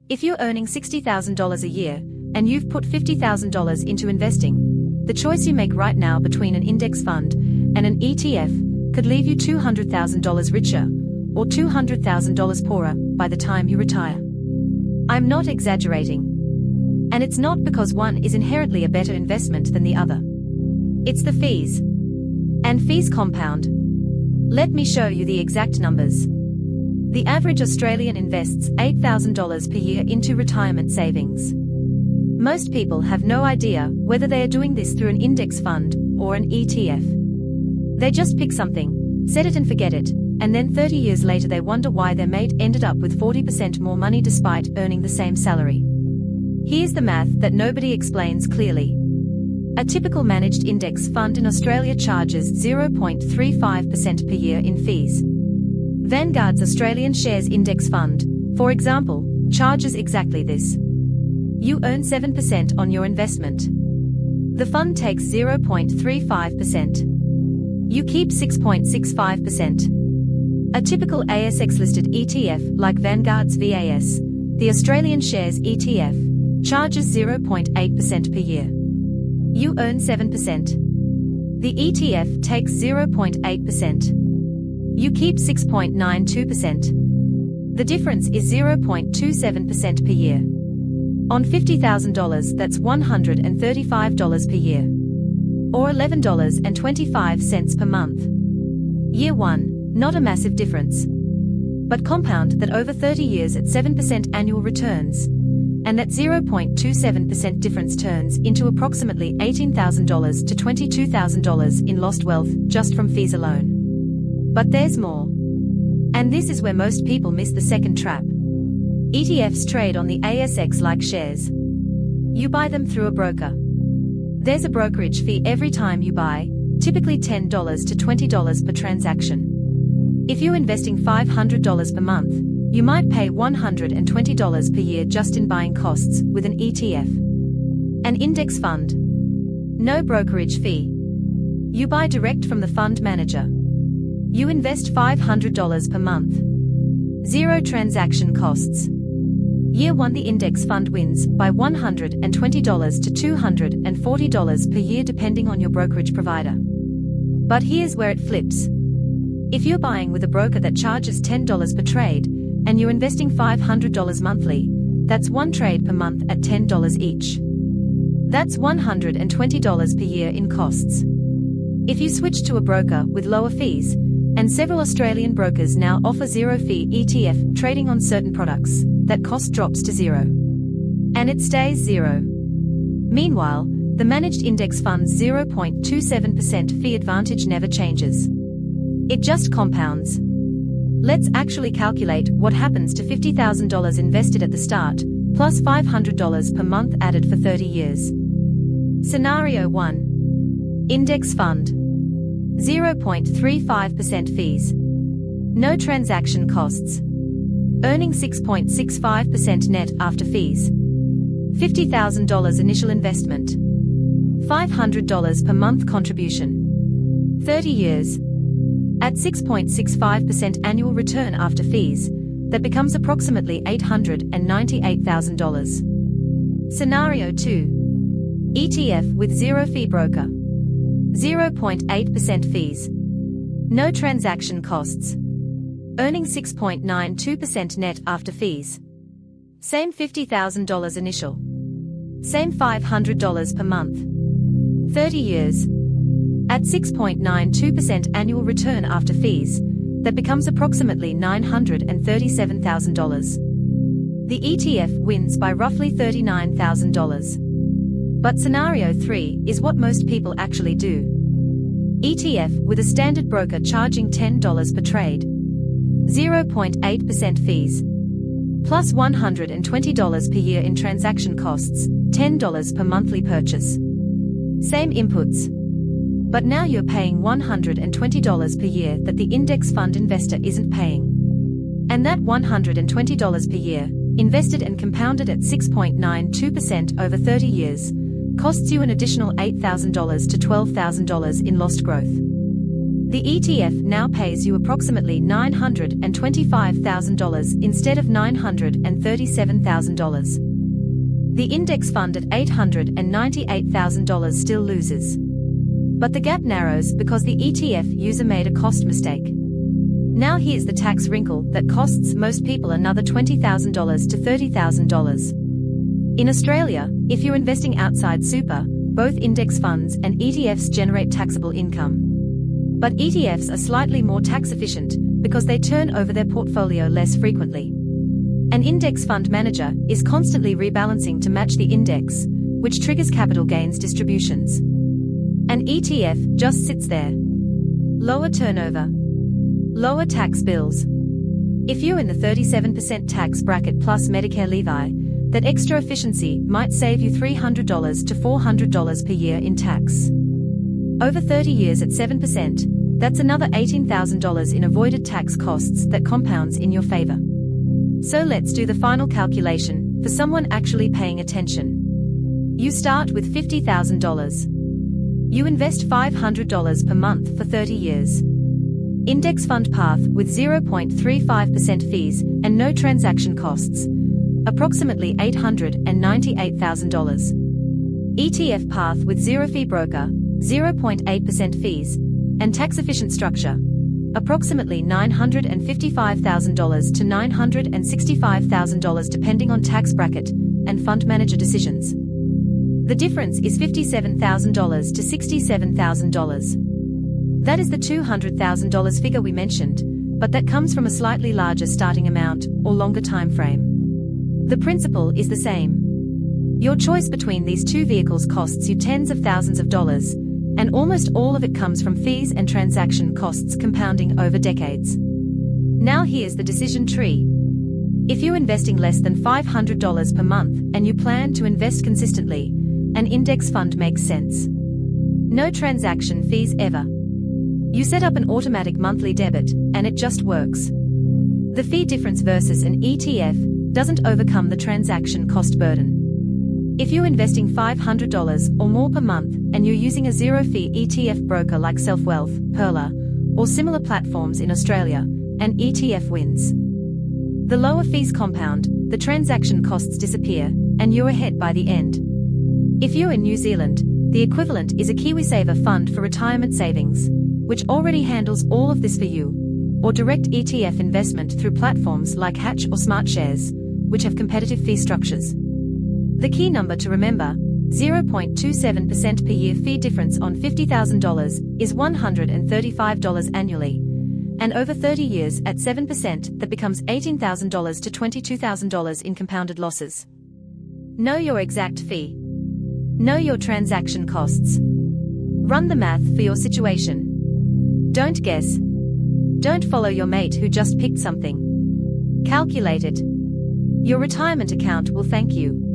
If you're earning $60,000 a year, and you've put $50,000 into investing, the choice you make right now between an index fund and an ETF could leave you $200,000 richer, or $200,000 poorer, by the time you retire. I'm not exaggerating. And it's not because one is inherently a better investment than the other. It's the fees. And fees compound. Let me show you the exact numbers. The average Australian invests $8,000 per year into retirement savings. Most people have no idea whether they are doing this through an index fund or an ETF. They just pick something, set it and forget it, and then 30 years later they wonder why their mate ended up with 40% more money despite earning the same salary. Here's the math that nobody explains clearly. A typical managed index fund in Australia charges 0.35% per year in fees. Vanguard's Australian Shares Index Fund, for example, charges exactly this. You earn 7% on your investment. The fund takes 0.35%. You keep 6.65%. A typical ASX-listed ETF like Vanguard's VAS, the Australian Shares ETF, charges 0.8% per year. You earn 7%. The ETF takes 0.8%. You keep 6.92%. The difference is 0.27% per year. On $50,000, that's $135 per year. Or $11.25 per month. Year 1, not a massive difference. But compound that over 30 years at 7% annual returns, and that 0.27% difference turns into approximately $18,000 to $22,000 in lost wealth just from fees alone. But there's more. And this is where most people miss the second trap. ETFs trade on the ASX like shares. You buy them through a broker. There's a brokerage fee every time you buy, typically $10 to $20 per transaction. If you're investing $500 per month, you might pay $120 per year just in buying costs with an ETF. An index fund. No brokerage fee. You buy direct from the fund manager. You invest $500 per month. Zero transaction costs. Year 1 the index fund wins by $120 to $240 per year depending on your brokerage provider. But here's where it flips. If you're buying with a broker that charges $10 per trade, and you're investing $500 monthly, that's one trade per month at $10 each. That's $120 per year in costs. If you switch to a broker with lower fees, and several Australian brokers now offer zero-fee ETF trading on certain products, that cost drops to zero. And it stays zero. Meanwhile, the managed index fund's 0.27% fee advantage never changes. It just compounds. Let's actually calculate what happens to $50,000 invested at the start, plus $500 per month added for 30 years. Scenario 1. Index fund. 0.35% fees. No transaction costs. Earning 6.65% net after fees. $50,000 initial investment. $500 per month contribution. 30 years. At 6.65% annual return after fees, that becomes approximately $898,000. Scenario 2. ETF with zero-fee broker. 0.8% fees. No transaction costs. Earning 6.92% net after fees. Same $50,000 initial. Same $500 per month. 30 years. At 6.92% annual return after fees, that becomes approximately $937,000. The ETF wins by roughly $39,000. But scenario 3 is what most people actually do. ETF with a standard broker charging $10 per trade. 0.8% fees. Plus $120 per year in transaction costs, $10 per monthly purchase. Same inputs. But now you're paying $120 per year that the index fund investor isn't paying. And that $120 per year, invested and compounded at 6.92% over 30 years, costs you an additional $8,000 to $12,000 in lost growth. The ETF now pays you approximately $925,000 instead of $937,000. The index fund at $898,000 still loses. But the gap narrows because the ETF user made a cost mistake. Now here's the tax wrinkle that costs most people another $20,000 to $30,000. In Australia, if you're investing outside super, both index funds and ETFs generate taxable income. But ETFs are slightly more tax efficient because they turn over their portfolio less frequently. An index fund manager is constantly rebalancing to match the index, which triggers capital gains distributions. An ETF just sits there. Lower turnover. Lower tax bills. If you're in the 37% tax bracket plus Medicare Levi, that extra efficiency might save you $300 to $400 per year in tax. Over 30 years at 7%, that's another $18,000 in avoided tax costs that compounds in your favor. So let's do the final calculation for someone actually paying attention. You start with $50,000. You invest $500 per month for 30 years. Index fund path with 0.35% fees and no transaction costs. Approximately $898,000. ETF path with zero fee broker, 0.8% fees, and tax-efficient structure. Approximately $955,000 to $965,000 depending on tax bracket and fund manager decisions. The difference is $57,000 to $67,000. That is the $200,000 figure we mentioned, but that comes from a slightly larger starting amount or longer time frame. The principle is the same. Your choice between these two vehicles costs you tens of thousands of dollars, and almost all of it comes from fees and transaction costs compounding over decades. Now here's the decision tree. If you're investing less than $500 per month and you plan to invest consistently, an index fund makes sense. No transaction fees ever. You set up an automatic monthly debit, and it just works. The fee difference versus an ETF doesn't overcome the transaction cost burden. If you're investing $500 or more per month and you're using a zero-fee ETF broker like SelfWealth, Perla, or similar platforms in Australia, an ETF wins. The lower fees compound, the transaction costs disappear, and you're ahead by the end. If you're in New Zealand, the equivalent is a KiwiSaver fund for retirement savings, which already handles all of this for you, or direct ETF investment through platforms like Hatch or SmartShares, which have competitive fee structures. The key number to remember, 0.27% per year fee difference on $50,000 is $135 annually, and over 30 years at 7% that becomes $18,000 to $22,000 in compounded losses. Know your exact fee. Know your transaction costs. Run the math for your situation. Don't guess. Don't follow your mate who just picked something. Calculate it. Your retirement account will thank you.